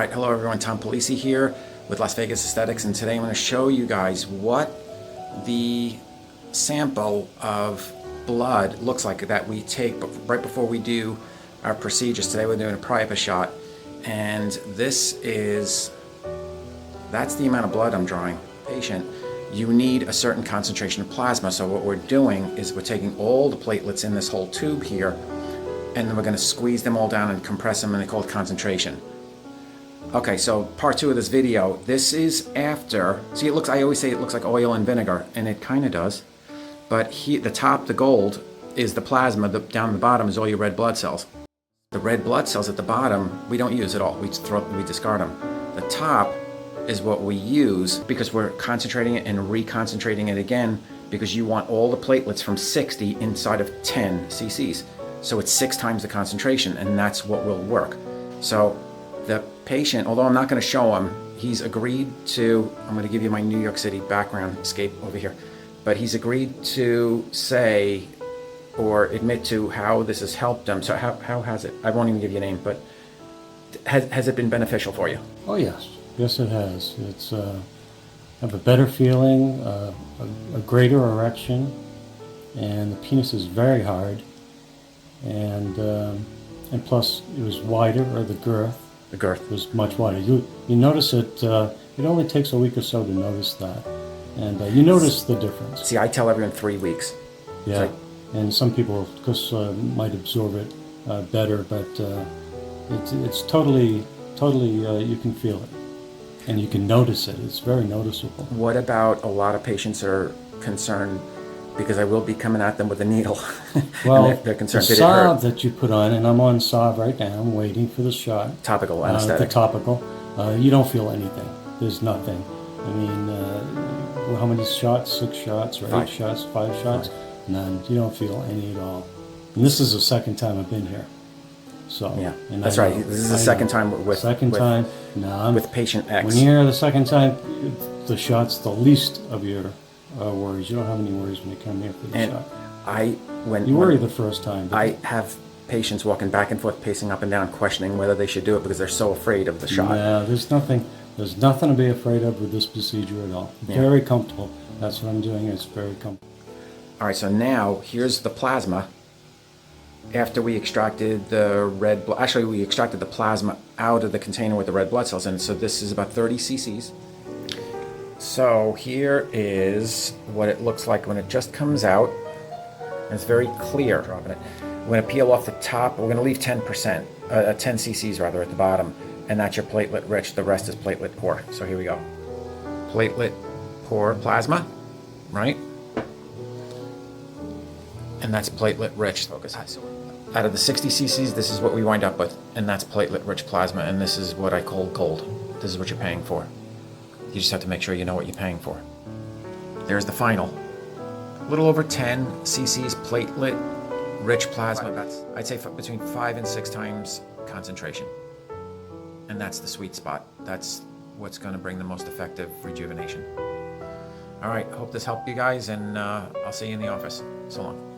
Alright, hello everyone, Tom Pulice here with Las Vegas Aesthetics, and today I'm going to show you guys what the sample of blood looks like that we take right before we do our procedures. Today we're doing a Priapus shot, and that's the amount of blood I'm drawing. Patient, you need a certain concentration of plasma, so what we're doing is we're taking all the platelets in this whole tube here, and then we're going to squeeze them all down and compress them, and they call it concentration. Okay, so part 2 of this video, this is after, see it looks, I always say it looks like oil and vinegar, and it kind of does, but the top, the gold, is the plasma, down the bottom is all your red blood cells. The red blood cells at the bottom, we don't use at all, we discard them. The top is what we use because we're concentrating it and reconcentrating it again because you want all the platelets from 60 inside of 10 cc's. So it's 6 times the concentration, and that's what will work. So the patient, although I'm not going to show him, he's agreed to, I'm going to give you my New York City background escape over here, but he's agreed to say or admit to how this has helped him. So how has it, I won't even give you a name, but has it been beneficial for you? Oh yes, yes it has. It's have a better feeling, a greater erection, and the penis is very hard, and plus it was wider, or the girth. The girth was much wider. You notice it. It only takes a week or so to notice that, and you notice the difference. See, I tell everyone 3 weeks. Yeah, and some people, of course, might absorb it better, but it's totally you can feel it, and you can notice it. It's very noticeable. What about a lot of patients are concerned because I will be coming at them with a needle? Well, they're concerned. the salve that you put on, and I'm on salve right now, I'm waiting for the shot. Topical anesthetic. The topical. You don't feel anything. There's nothing. I mean, how many shots? 6 shots or 8 shots? 5 shots? 5. None. You don't feel any at all. And this is the second time I've been here. So yeah, that's right. This is the second time with patient X. When you're here the second time, the shot's the least of your worries. You don't have any worries when you come here for the shot. You worry the first time. I have patients walking back and forth, pacing up and down, questioning whether they should do it because they're so afraid of the shot. Yeah, there's nothing to be afraid of with this procedure at all. Yeah. Very comfortable. That's what I'm doing. It's very comfortable. All right, so now here's the plasma. After we extracted the red blood, actually we extracted the plasma out of the container with the red blood cells in it. So this is about 30 cc's. So here is what it looks like when it just comes out. It's very clear. Dropping it. We're going to peel off the top. We're going to leave 10%, 10 cc's rather, at the bottom, and that's your platelet rich. The rest is platelet poor. So here we go. Platelet poor plasma, right? And that's platelet rich. Focus. Out of the 60 cc's, this is what we wind up with, and that's platelet rich plasma, and this is what I call gold. This is what you're paying for. You just have to make sure you know what you're paying for. There's the final. A little over 10 cc's platelet rich plasma. That's, I'd say, between 5 and 6 times concentration. And that's the sweet spot. That's what's going to bring the most effective rejuvenation. All right, hope this helped you guys, and I'll see you in the office. So long.